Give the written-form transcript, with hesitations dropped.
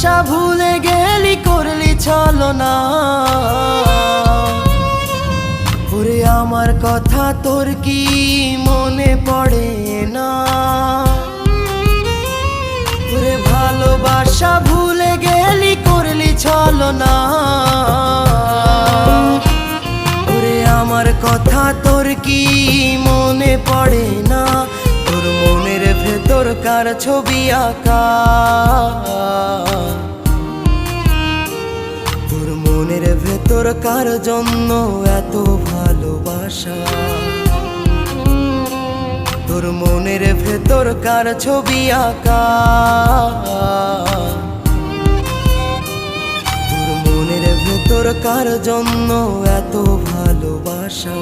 ভালোবাসা ভুলে গেলি করলি ছলনা। ওরে আমার কথা তোর কি মনে পড়ে না? ওরে ভালোবাসা ভুলে গেলি করলি ছলনা। ওরে আমার কথা তোর কি মনে পড়ে না? তোর মনের ভেতর কার ছবি আঁকা? তোর মনের ভেতর কার জন্য এত ভালোবাসা? তোর মনের ভেতর কার ছবি আঁকা? তোর মনের ভেতর কার জন্য এত ভালোবাসা?